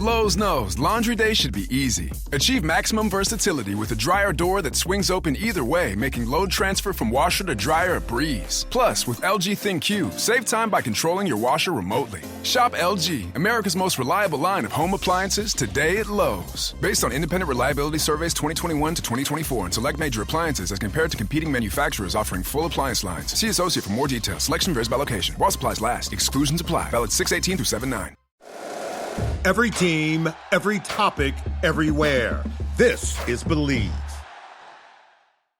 Lowe's knows laundry day should be easy. Achieve maximum versatility with a dryer door that swings open either way, making load transfer from washer to dryer a breeze. Plus, with LG ThinQ, save time by controlling your washer remotely. Shop LG, America's most reliable line of home appliances, today at Lowe's. Based on independent reliability surveys 2021 to 2024 and select major appliances as compared to competing manufacturers offering full appliance lines. See associate for more details. Selection varies by location. While supplies last. Exclusions apply. Valid 6/18 through 7/9. Every team, every topic, everywhere. This is Believe.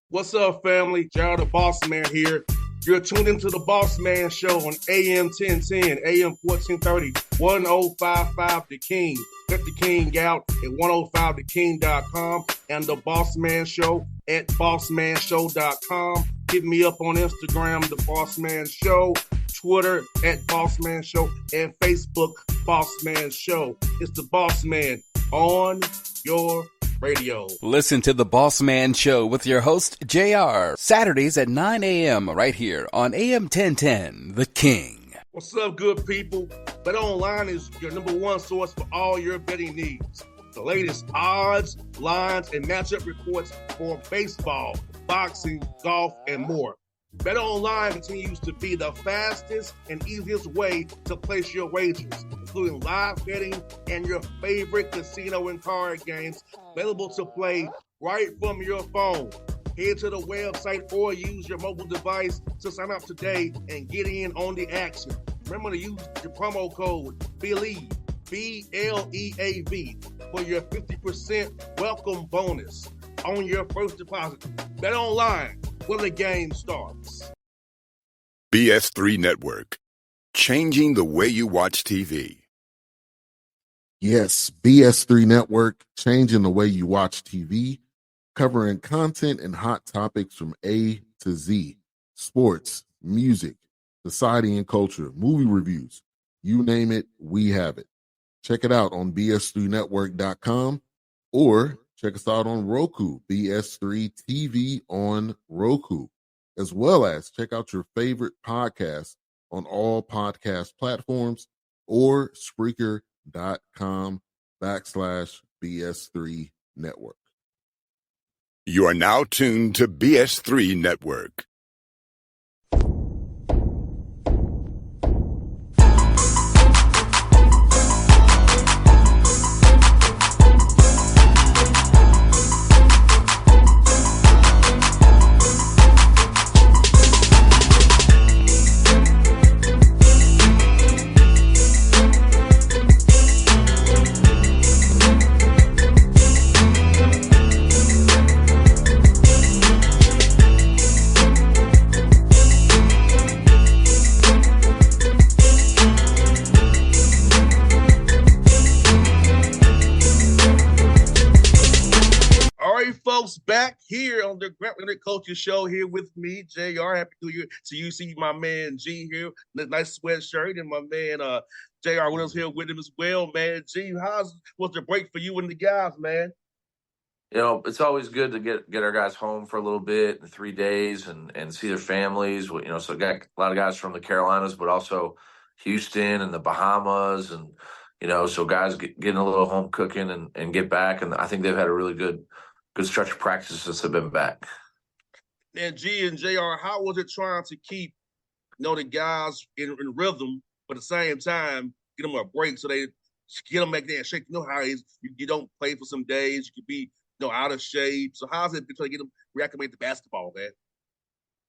What's up, family? Jared the Bossman here. You're tuned into the Bossman Show on AM 1010, AM 1430, 1055 The King. Check The King out at 105theking.com and the Bossman Show at bossmanshow.com. Hit me up on Instagram, The Bossman Show, Twitter at Bossman Show, and Facebook, Bossman Show. It's the Bossman on your radio. Listen to the Bossman Show with your host, JR, Saturdays at 9 a.m. right here on AM 1010, The King. What's up, good people? BetOnline is your number one source for all your betting needs. The latest odds, lines, and matchup reports for baseball, boxing, golf, and more. BetOnline continues to be the fastest and easiest way to place your wagers, including live betting and your favorite casino and card games available to play right from your phone. Head to the website or use your mobile device to sign up today and get in on the action. Remember to use your promo code BELIEVE, BLEAV, for your 50% welcome bonus on your first deposit. BetOnline, where the game starts. BS3 Network, changing the way you watch TV. Yes, BS3 Network, changing the way you watch TV, covering content and hot topics from A to Z, sports, music, society and culture, movie reviews, you name it, we have it. Check it out on bs3network.com or check us out on Roku, BS3 TV on Roku, as well as check out your favorite podcast on all podcast platforms or Spreaker.com/BS3 Network. You are now tuned to BS3 Network. Back here on the Leonard Culture Show here with me, JR. Happy to you see my man G here, nice sweatshirt, and my man JR with us here with him as well, man. G, what's the break for you and the guys, man? You know, it's always good to get our guys home for a little bit in 3 days and see their families. You know, so got a lot of guys from the Carolinas, but also Houston and the Bahamas, and you know, so guys getting a little home cooking and get back. And I think they've had a really good stretch of practice since they've been back. And G and JR, how was it trying to keep, the guys in rhythm, but at the same time, get them a break so they get them back there and shake? You know how it is. You don't play for some days. You could be, out of shape. So how's it been trying to get them reacclimate to basketball, man?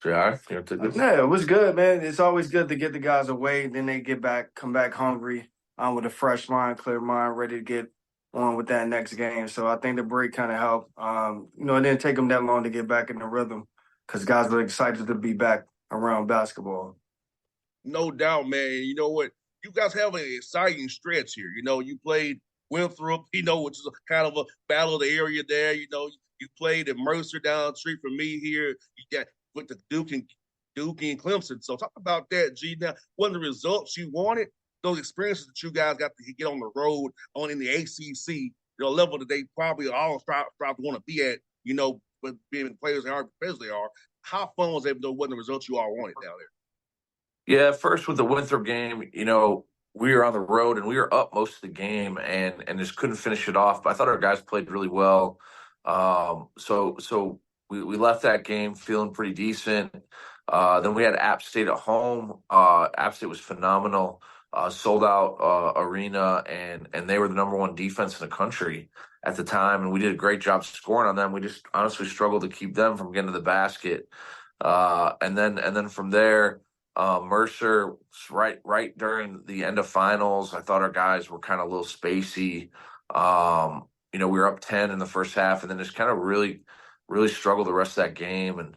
JR, yeah, it was good, man. It's always good to get the guys away. Then they come back hungry, with a fresh mind, clear mind, ready to get on with that next game. So I think the break kind of helped. It didn't take them that long to get back in the rhythm because guys were excited to be back around basketball. No doubt, man. You know what? You guys have an exciting stretch here. You played Winthrop, which is a kind of a battle of the area there. You played at Mercer down the street from me here. You got with the Duke and Clemson. So talk about that, G. Now, what are the results you wanted? Those experiences that you guys got to get on the road on in the ACC, level that they probably all strive to want to be at, but being players they are, because they are. How fun was it? What the results you all wanted down there? Yeah, first with the Winthrop game, we were on the road and we were up most of the game and just couldn't finish it off. But I thought our guys played really well. So we left that game feeling pretty decent. Then we had App State at home. App State was phenomenal. Sold out arena, and they were the number one defense in the country at the time, and we did a great job scoring on them. We just honestly struggled to keep them from getting to the basket. And then from there, Mercer, right during the end of finals, I thought our guys were kind of a little spacey. We were up 10 in the first half, and then just kind of really struggled the rest of that game. And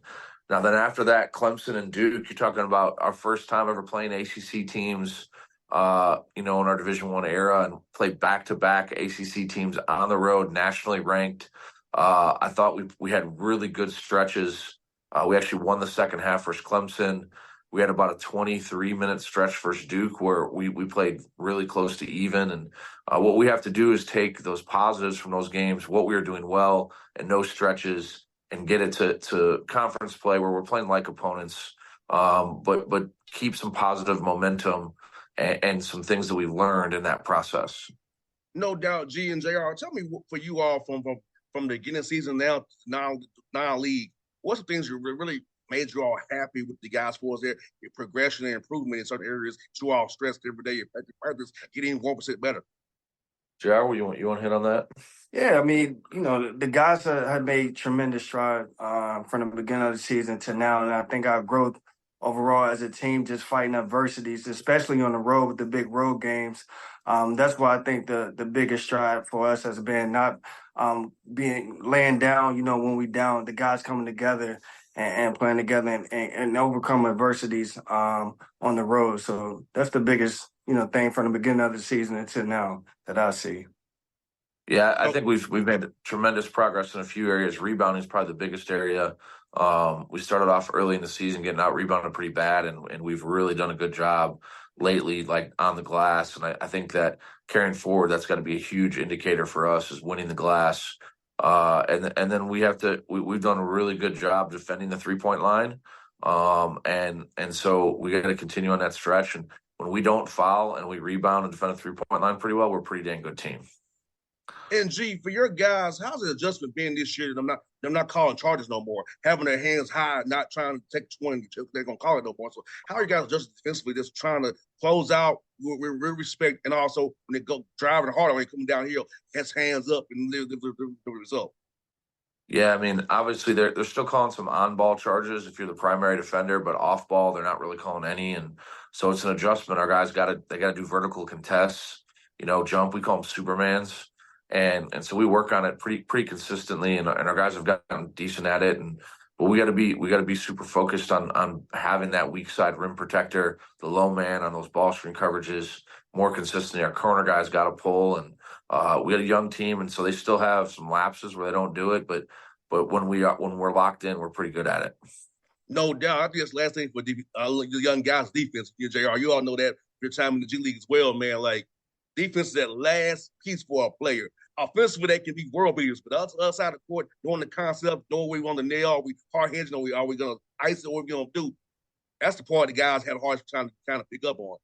now then after that, Clemson and Duke, you're talking about our first time ever playing ACC teams, in our Division I era, and played back-to-back ACC teams on the road, nationally ranked. I thought we had really good stretches. We actually won the second half versus Clemson. We had about a 23-minute stretch versus Duke where we played really close to even. And what we have to do is take those positives from those games, what we were doing well and no stretches, and get it to conference play where we're playing like opponents, but keep some positive momentum and some things that we've learned in that process. No doubt, G and JR. Tell me, for you all from the beginning of the season now league, what's the things you really made you all happy with the guys for their progression and improvement in certain areas you all stressed every day, practice, getting 1% better? JR, you want to hit on that? Yeah, I mean, the guys have made tremendous strides from the beginning of the season to now, and I think our growth overall as a team, just fighting adversities, especially on the road with the big road games. That's why I think the biggest stride for us has been not laying down, when we down, the guys coming together and playing together and overcome adversities on the road. So that's the biggest, thing from the beginning of the season until now that I see. Yeah, I think we've made tremendous progress in a few areas. Rebounding is probably the biggest area. We started off early in the season getting out rebounded pretty bad, and we've really done a good job lately, like on the glass. And I think that carrying forward, that's got to be a huge indicator for us is winning the glass. And then we've done a really good job defending the 3-point line. And so we got to continue on that stretch. And when we don't foul and we rebound and defend the 3-point line pretty well, we're a pretty dang good team. And G, for your guys, how's the adjustment been this year? They're not calling charges no more, having their hands high, not trying to take 20. They're gonna call it no more. So how are you guys adjusting defensively, just trying to close out with respect, and also when they go driving harder when they come downhill, has hands up and live the result? Yeah, I mean, obviously they're still calling some on-ball charges if you're the primary defender, but off-ball they're not really calling any, and so it's an adjustment. Our guys they gotta do vertical contests, jump. We call them Supermans. And so we work on it pretty consistently, and our guys have gotten decent at it. But we got to be super focused on having that weak side rim protector, the low man on those ball screen coverages more consistently. Our corner guys got to pull, and we got a young team, and so they still have some lapses where they don't do it. But when we're locked in, we're pretty good at it. No doubt. I think that's the last thing for the young guys' defense. JR, you all know that your time in the G League as well, man. Like, defense is that last piece for a player. Offensively, they can be world beaters, but outside the court, knowing the concept, knowing where we want to nail, are we hard hedging, are we going to ice it, or what we going to do? That's the part the guys have a hard time to kind of pick up on.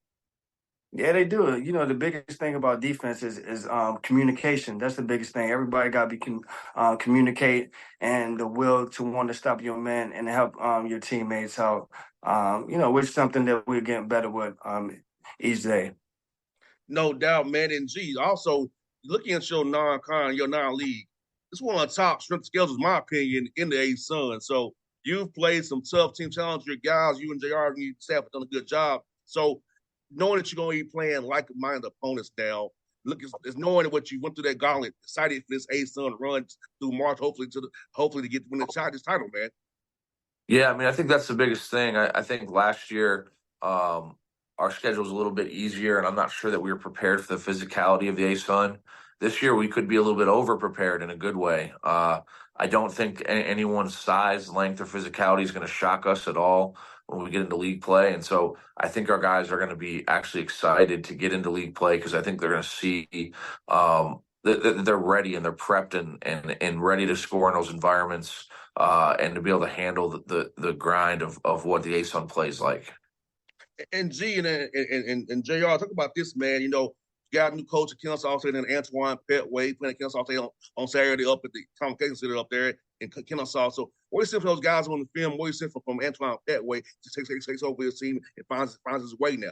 Yeah, they do. The biggest thing about defense is communication. That's the biggest thing. Everybody got to be communicate, and the will to want to stop your man and help your teammates out. Which is something that we're getting better with each day. No doubt, man. And G, also looking at your non-league, it's one of the top strength scales, in my opinion, in the A-Sun. So you've played some tough team challenge. Your guys, you and JR and your staff have done a good job. So knowing that you're going to be playing like-minded opponents now, it's knowing what you went through that gauntlet, excited for this A-Sun run through March, hopefully to get to win this title, man. Yeah, I mean, I think that's the biggest thing. I think last year our schedule was a little bit easier, and I'm not sure that we were prepared for the physicality of the A-Sun. This year, we could be a little bit over-prepared in a good way. I don't think anyone's size, length, or physicality is going to shock us at all when we get into league play. And so I think our guys are going to be actually excited to get into league play because I think they're going to see that they're ready and they're prepped and ready to score in those environments and to be able to handle the grind of what the A-Sun plays like. And G and JR, talk about this, man. You got a new coach at Kennesaw State and Antoine Petway playing at Kennesaw State on Saturday up at the Convocation Center up there in Kennesaw. So what do you see from those guys on the film? What do you see from Antoine Petway to takes over his team and finds his way now?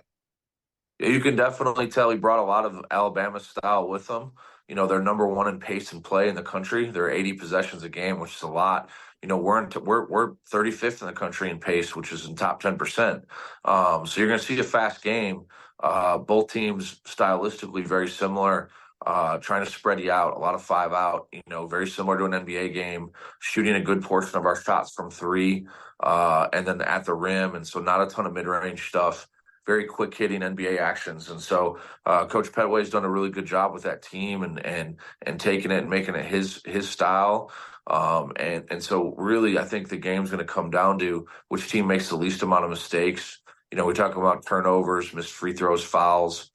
Yeah, you can definitely tell he brought a lot of Alabama style with him. They're number one in pace and play in the country. They're 80 possessions a game, which is a lot. We're 35th in the country in pace, which is in top 10%. So you're going to see a fast game. Both teams stylistically very similar, trying to spread you out. A lot of 5 out. Very similar to an NBA game. Shooting a good portion of our shots from 3, and then at the rim, and so not a ton of mid-range stuff. Very quick hitting NBA actions. And so Coach Petway's done a really good job with that team and taking it and making it his style. And so really, I think the game's going to come down to which team makes the least amount of mistakes. We talk about turnovers, missed free throws, fouls,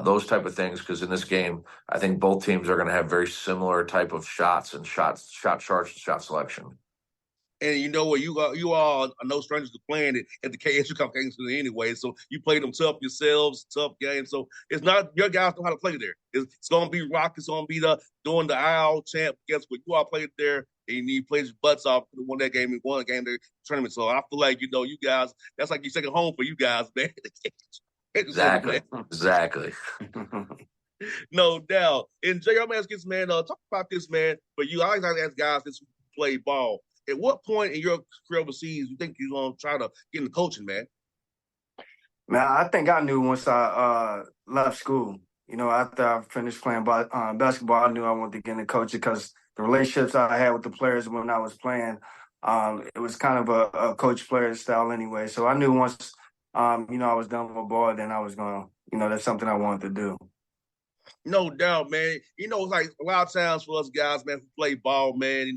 those type of things. Because in this game, I think both teams are going to have very similar type of shots and shot charts and shot selection. And you know what, you all are no strangers to playing it at the KSU Convocation Center anyway. So you played them tough yourselves, tough games. So it's not your guys know how to play there. It's going to be rock. It's going to be doing the IL champ. Guess what? You all played there, and you played your butts off. Won that game and won the game there tournament. So I feel like you guys. That's like your second home for you guys, man. Exactly. No doubt. And JR, man, man, talk about this, man. But you always have to ask guys this who play ball. At what point in your career overseas you think you're going to try to get into coaching, man? Man, I think I knew once I left school. After I finished playing basketball, I knew I wanted to get into coaching because the relationships I had with the players when I was playing, it was kind of a coach-player style anyway. So I knew once, I was done with ball, then I was going to, that's something I wanted to do. No doubt, man. It's like a lot of times for us guys, man, who play ball, man,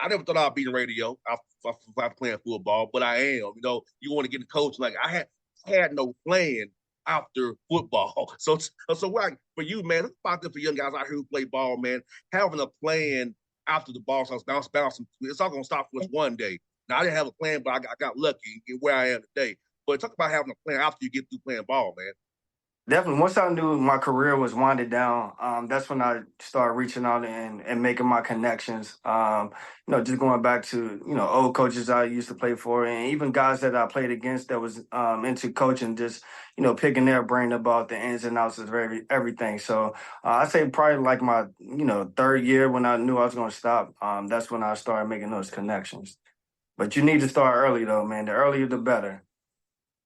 I never thought I'd be in radio after playing football, but I am. You want to get a coach. Like I had no plan after football. So like for you, man, it's about this for young guys out here who play ball, man, having a plan after the ball starts bouncing. It's all gonna stop for us one day. Now I didn't have a plan, but I got lucky and get where I am today. But talk about having a plan after you get through playing ball, man. Definitely. Once I knew my career was winding down, that's when I started reaching out and making my connections. Just going back to, old coaches I used to play for and even guys that I played against that was into coaching, just, picking their brain about the ins and outs of everything. So I say probably like my, third year when I knew I was going to stop, that's when I started making those connections. But you need to start early, though, man. The earlier, the better.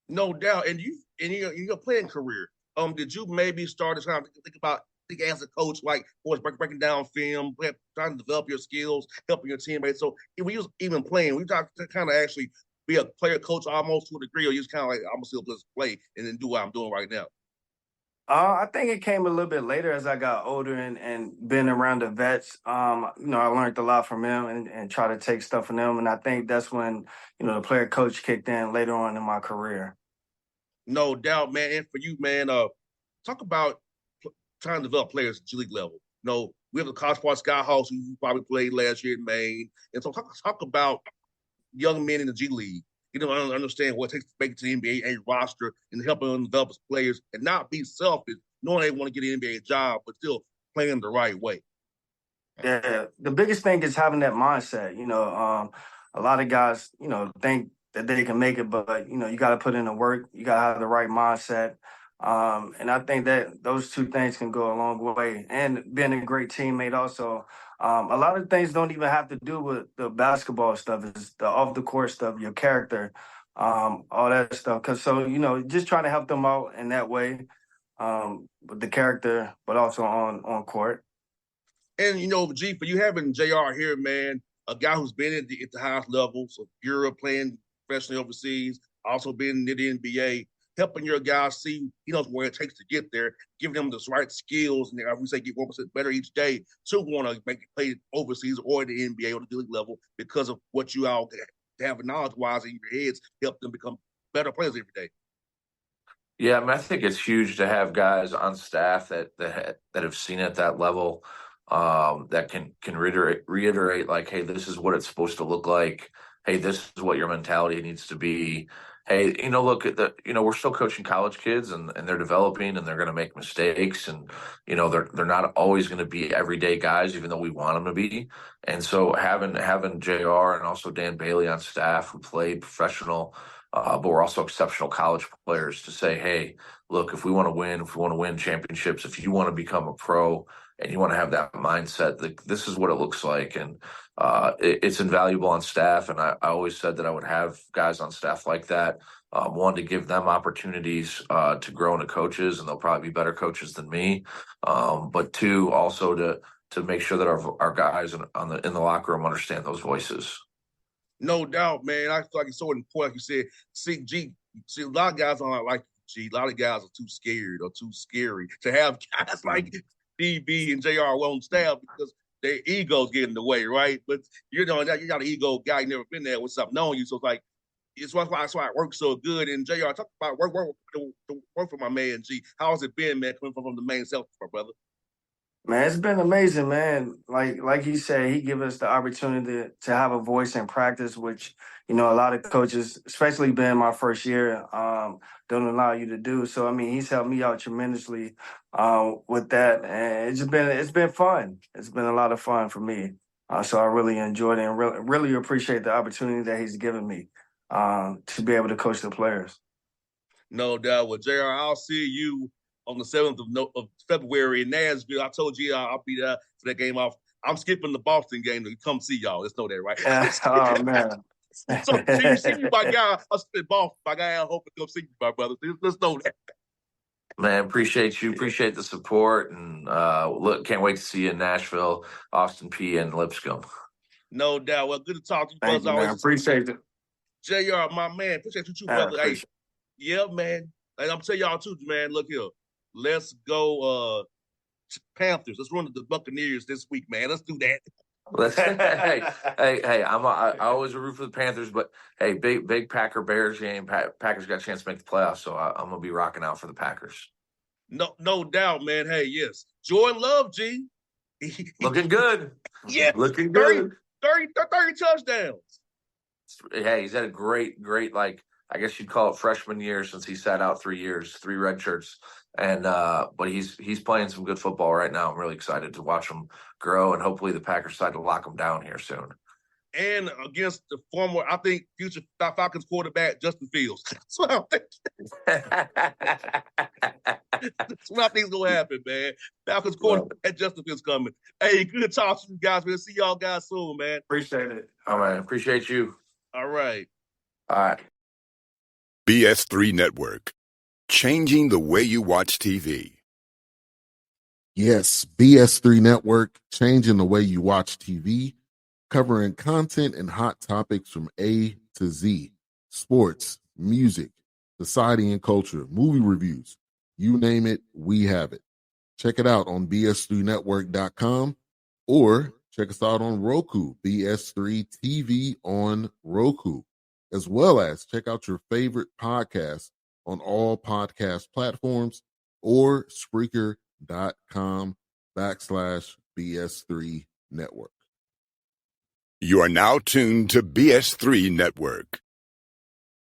No doubt. And in your playing career, did you maybe start to kind of think as a coach, like was breaking down film, trying to develop your skills, helping your teammates? So if we was even playing, we tried to kind of actually be a player coach almost to a degree, or you just kind of like I'm gonna still just play and then do what I'm doing right now. I think it came a little bit later as I got older and been around the vets. I learned a lot from them and try to take stuff from them. And I think that's when, the player coach kicked in later on in my career. No doubt, man. And for you, man, talk about trying to develop players at G League level. We have the College Park Skyhawks who probably played last year in Maine. And so talk about young men in the G League. Understand what it takes to make it to the NBA roster and helping them develop as players and not be selfish, knowing they want to get an NBA job, but still playing the right way. Yeah, the biggest thing is having that mindset. A lot of guys, think that they can make it, but you got to put in the work. You got to have the right mindset, and I think that those two things can go a long way. And being a great teammate, also, a lot of things don't even have to do with the basketball stuff. It's the off the court stuff, your character, all that stuff. Just trying to help them out in that way, with the character, but also on court. And G, for you having JR here, man, a guy who's been at the highest levels of Europe, playing professionally overseas, also been in the NBA, helping your guys see, where it takes to get there, giving them the right skills, and as we say, get 1% better each day to want to make it play overseas or the NBA or the league level because of what you all have knowledge-wise in your heads, help them become better players every day. Yeah, I think it's huge to have guys on staff that have seen it at that level, that can reiterate like, hey, this is what it's supposed to look like. Hey, this is what your mentality needs to be. hey, look at we're still coaching college kids and they're developing and they're going to make mistakes and, they're not always going to be everyday guys, even though we want them to be. And so having JR and also Dan Bailey on staff who play professional, but we're also exceptional college players to say, hey, look, if we want to win championships, if you want to become a pro and you want to have that mindset, this is what it looks like. And it's invaluable on staff. And I always said that I would have guys on staff like that. One, to give them opportunities to grow into coaches, and they'll probably be better coaches than me. But two, also to make sure that our guys in the locker room understand those voices. No doubt, man. I feel like it's so important, like you said. See, a lot of guys aren't like G. A lot of guys are too scared or too scary to have guys like DB and JR on staff because their egos get in the way, right? But you got an ego guy, you never been there with something on you. So it's like, that's why it works so good. And JR, talk about work for my man G. How has it been, man, coming from the main self, my brother? Man, it's been amazing, man. Like you said, he gave us the opportunity to have a voice in practice, which, a lot of coaches, especially being my first year, don't allow you to do. So, I mean, he's helped me out tremendously with that. And it's been fun. It's been a lot of fun for me. So I really enjoyed it and really appreciate the opportunity that he's given me to be able to coach the players. No doubt. Well, JR, I'll see you on the 7th of February in Nashville. I told you I'll be there for that game off. I'm skipping the Boston game to come see y'all. Let's know that, right? Oh, man. So you see me, my guy. I'll spend Boston. My guy, I hope to come see you, my brother. Let's know that. Man, appreciate you. Appreciate the support. And can't wait to see you in Nashville, Austin P, and Lipscomb. No doubt. Well, good to talk to you, Thank brother. you, man. Appreciate it. JR, my man. Appreciate you too, brother. Hey, yeah, man. And I'm telling y'all too, man. Look here. Let's go Panthers. Let's run the Buccaneers this week, man. Let's do that. Hey! I always root for the Panthers, but hey, big Packer Bears game. Packers got a chance to make the playoffs, so I'm gonna be rocking out for the Packers. No doubt, man. Hey, yes, Jordan Love, G, looking good. Yeah, looking good. 30 touchdowns. Hey, he's had a great, like, I guess you'd call it freshman year since he sat out 3 years, 3 red shirts. And but he's playing some good football right now. I'm really excited to watch him grow, and hopefully the Packers decide to lock him down here soon. And against the former, I think, future Falcons quarterback, Justin Fields. That's what I'm thinking. That's what I think is going to happen, man. Falcons quarterback, Justin Fields coming. Hey, good to talk to you guys. We'll see y'all guys soon, man. Appreciate it. All right. Appreciate you. All right. All right. BS3 Network. Changing the way you watch TV. Yes, BS3 Network, changing the way you watch TV, covering content and hot topics from A to Z, sports, music, society and culture, movie reviews, you name it, we have it. Check it out on bs3network.com or check us out on Roku, BS3 TV on Roku, as well as check out your favorite podcast on all podcast platforms or Spreaker.com/BS3 Network. You are now tuned to BS3 Network.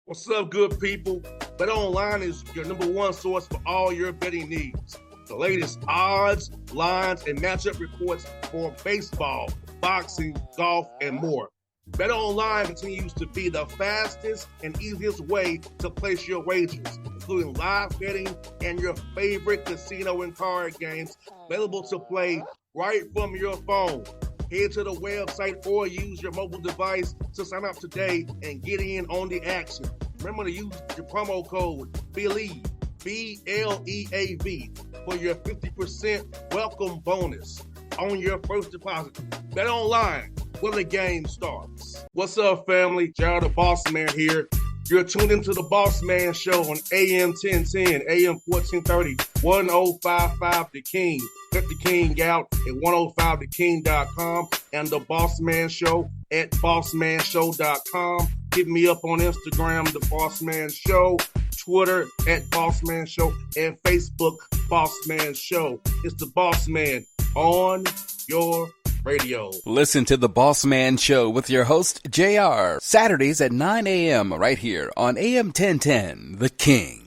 What's up, good people? BetOnline is your number one source for all your betting needs. The latest odds, lines, and matchup reports for baseball, boxing, golf, and more. BetOnline continues to be the fastest and easiest way to place your wagers, including live betting and your favorite casino and card games available to play right from your phone. Head to the website or use your mobile device to sign up today and get in on the action. Remember to use your promo code BELIEVE, BLEAV, for your 50% welcome bonus on your first deposit. BetOnline, where the game starts. What's up, family? Jared the Bossman here. You're tuned into the Bossman Show on AM 1010, AM 1430, 1055 The King. Check The King out at 105theking.com and the Bossman Show at bossmanshow.com. Hit me up on Instagram, The Bossman Show, Twitter at Bossman Show, and Facebook, Bossman Show. It's the Bossman on your Radio. Listen to the Bossman Show with your host, JR, Saturdays at 9 a.m. right here on AM 1010, The King.